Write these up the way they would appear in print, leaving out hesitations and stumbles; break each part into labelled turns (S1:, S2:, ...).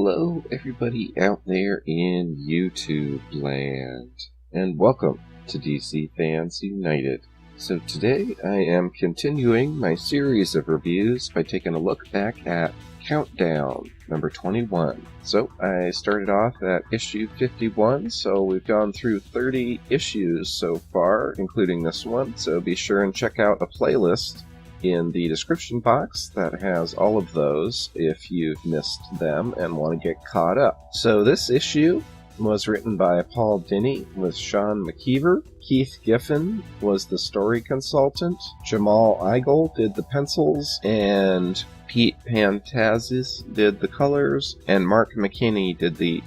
S1: Hello, everybody out there in YouTube land, and welcome to DC Fans United. So today I am continuing my series of reviews by taking a look back at Countdown number 21. So I started off at issue 51, so we've gone through 30 issues so far, including this one, so be sure and check out a playlist in the description box that has all of those if you've missed them and want to get caught up. So this issue was written by Paul Dini with Sean McKeever. Keith Giffen was the story consultant. Jamal Igel did the pencils, and Pete Pantazis did the colors, and Mark McKinney did the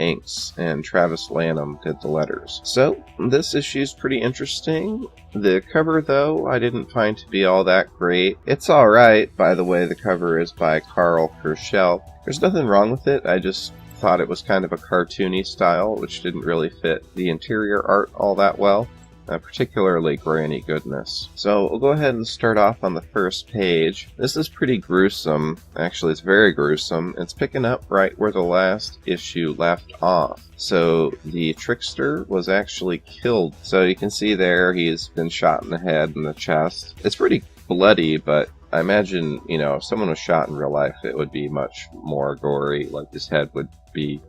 S1: inks, and Travis Lanham did the letters. So this issue's pretty interesting. The cover, though, I didn't find to be all that great. It's alright, by the way. The cover is by Carl Kerschel. There's nothing wrong with it. I just thought it was kind of a cartoony style, which didn't really fit the interior art all that well, particularly Granny Goodness. So we'll go ahead and start off on the first page. This is pretty gruesome. Actually, it's very gruesome. It's picking up right where the last issue left off. So the Trickster was actually killed. So you can see there he's been shot in the head and the chest. It's pretty bloody, but I imagine, if someone was shot in real life, it would be much more gory, like his head would be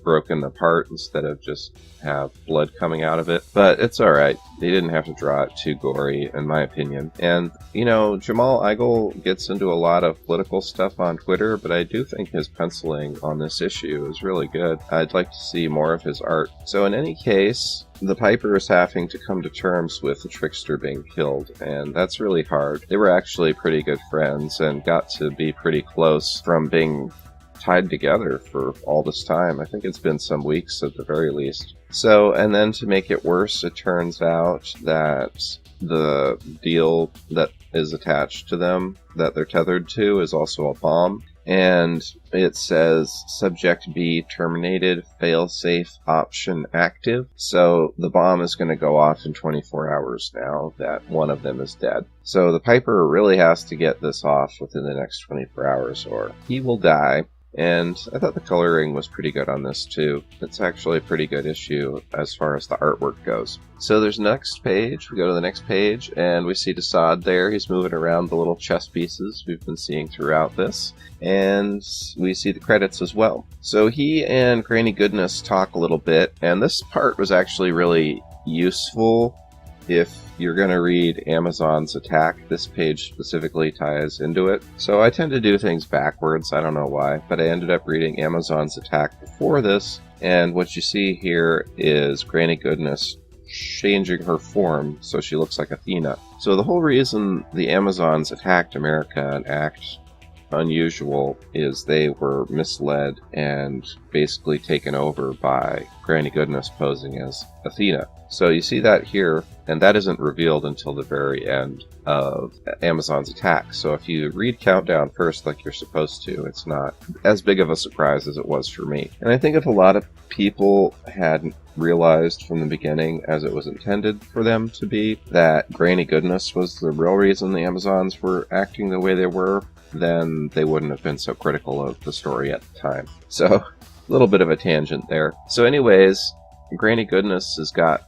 S1: broken apart instead of just have blood coming out of it. But it's alright. They didn't have to draw it too gory, in my opinion. And, Jamal Igel gets into a lot of political stuff on Twitter, but I do think his penciling on this issue is really good. I'd like to see more of his art. So in any case, the Piper is having to come to terms with the Trickster being killed, and that's really hard. They were actually pretty good friends and got to be pretty close from being tied together for all this time. I think it's been some weeks at the very least. So, and then to make it worse, it turns out that the deal that is attached to them, that they're tethered to, is also a bomb. And it says Subject B terminated, failsafe option active. So the bomb is going to go off in 24 hours now that one of them is dead. So the Piper really has to get this off within the next 24 hours or he will die. And I thought the coloring was pretty good on this too. It's actually a pretty good issue as far as the artwork goes. So there's next page. We go to the next page and we see Deadshot there. He's moving around the little chess pieces we've been seeing throughout this. And we see the credits as well. So he and Granny Goodness talk a little bit, and this part was actually really useful if you're going to read Amazon's Attack. This page specifically ties into it. So I tend to do things backwards. I don't know why, but I ended up reading Amazon's Attack before this, and what you see here is Granny Goodness changing her form so she looks like Athena. So the whole reason the Amazons attacked America and act unusual is they were misled and basically taken over by Granny Goodness posing as Athena. So you see that here, and that isn't revealed until the very end of Amazon's Attack. So if you read Countdown first like you're supposed to, it's not as big of a surprise as it was for me. And I think if a lot of people hadn't realized from the beginning, as it was intended for them to be, that Granny Goodness was the real reason the Amazons were acting the way they were, then they wouldn't have been so critical of the story at the time. So, a little bit of a tangent there. So anyways, Granny Goodness has got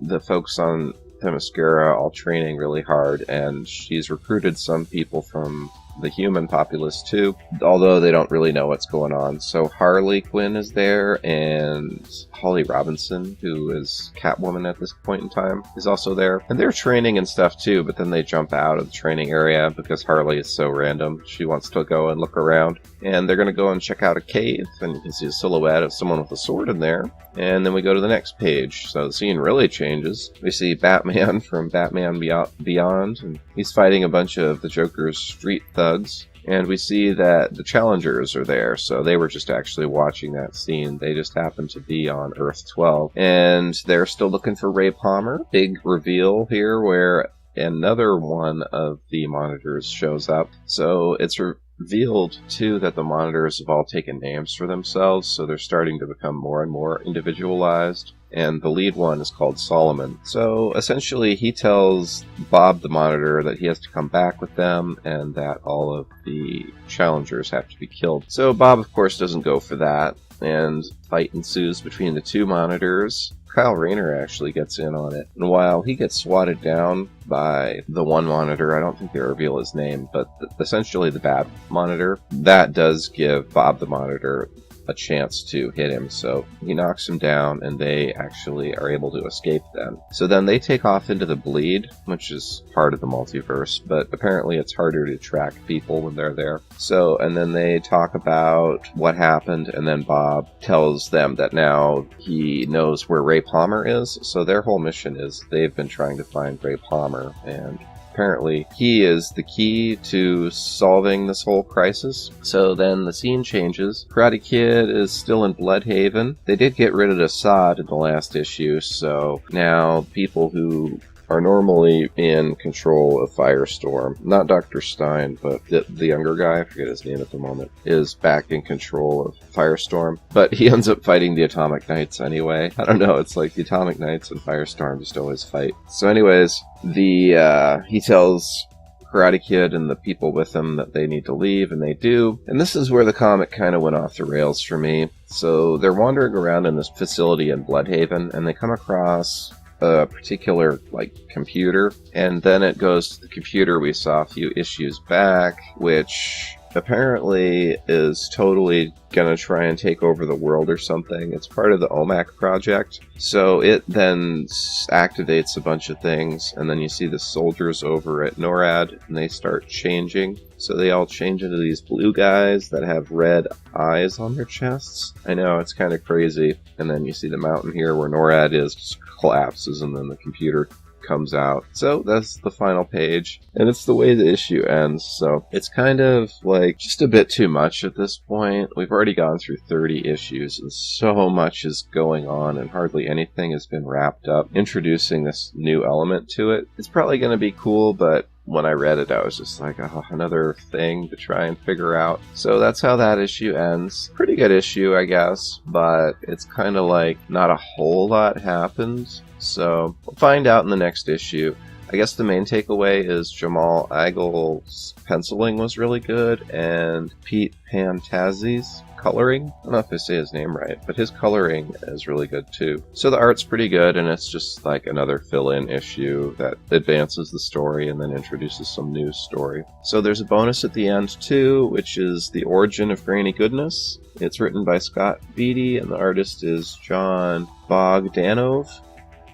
S1: the folks on Themyscira all training really hard, and she's recruited some people from the human populace too, although they don't really know what's going on. So Harley Quinn is there, and Holly Robinson, who is Catwoman at this point in time, is also there. And they're training and stuff too, but then they jump out of the training area because Harley is so random. She wants to go and look around. And they're going to go and check out a cave, and you can see a silhouette of someone with a sword in there. And then we go to the next page. So the scene really changes. We see Batman from Batman Beyond, and he's fighting a bunch of the Joker's street thugs. And we see that the Challengers are there, so they were just actually watching that scene. They just happened to be on Earth 12. And they're still looking for Ray Palmer. Big reveal here where another one of the monitors shows up. So it's revealed, too, that the monitors have all taken names for themselves, so they're starting to become more and more individualized. and the lead one is called Solomon. So essentially he tells Bob the Monitor that he has to come back with them and that all of the challengers have to be killed. So Bob, of course, doesn't go for that, and fight ensues between the two monitors. Kyle Rayner actually gets in on it, and while he gets swatted down by the one monitor, I don't think they reveal his name, but essentially the bad monitor, that does give Bob the Monitor a chance to hit him, so he knocks him down and they actually are able to escape then. So then they take off into the bleed, which is part of the multiverse, but apparently it's harder to track people when they're there. So, and then they talk about what happened, and then Bob tells them that now he knows where Ray Palmer is, so their whole mission is they've been trying to find Ray Palmer, and apparently he is the key to solving this whole crisis. So then the scene changes. Karate Kid is still in Bloodhaven. They did get rid of Assad in the last issue, so now people who are normally in control of Firestorm, not Dr. Stein, but the younger guy, I forget his name at the moment, is back in control of Firestorm. But he ends up fighting the Atomic Knights anyway. I don't know, it's like the Atomic Knights and Firestorm just always fight. So anyways, he tells Karate Kid and the people with him that they need to leave, and they do. And this is where the comic kind of went off the rails for me. So they're wandering around in this facility in Bloodhaven, and they come across a particular computer, and then it goes to the computer we saw a few issues back, which apparently is totally gonna try and take over the world or something. It's part of the OMAC project, so it then activates a bunch of things, and then you see the soldiers over at NORAD, and they start changing. So they all change into these blue guys that have red eyes on their chests. I know, it's kind of crazy. And then you see the mountain here where NORAD is, just collapses, and then the computer comes out. So that's the final page, and it's the way the issue ends. So it's kind of just a bit too much at this point. We've already gone through 30 issues, and so much is going on, and hardly anything has been wrapped up. Introducing this new element to it, it's probably going to be cool, but when I read it, I was just like, oh, another thing to try and figure out. So that's how that issue ends. Pretty good issue, I guess, but it's kind of not a whole lot happens. So we'll find out in the next issue. I guess the main takeaway is Jamal Igel's penciling was really good, and Pete Pantazzi's coloring, I don't know if I say his name right, but his coloring is really good too. So the art's pretty good, and it's just another fill-in issue that advances the story and then introduces some new story. So there's a bonus at the end too, which is the origin of Granny Goodness. It's written by Scott Beatty, and the artist is John Bogdanov.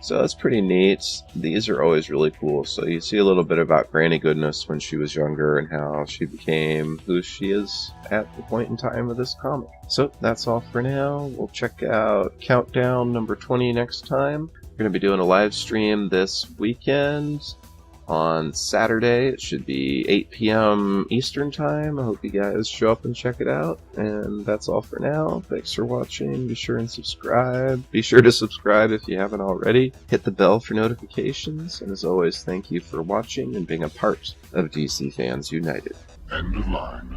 S1: So that's pretty neat. These are always really cool. So you see a little bit about Granny Goodness when she was younger and how she became who she is at the point in time of this comic. So that's all for now. We'll check out Countdown number 20 next time. We're going to be doing a live stream this weekend on Saturday. It should be 8 p.m. Eastern Time. I hope you guys show up and check it out. And that's all for now. Thanks for watching. Be sure and subscribe. Be sure to subscribe if you haven't already. Hit the bell for notifications. And as always, thank you for watching and being a part of DC Fans United.
S2: End of line.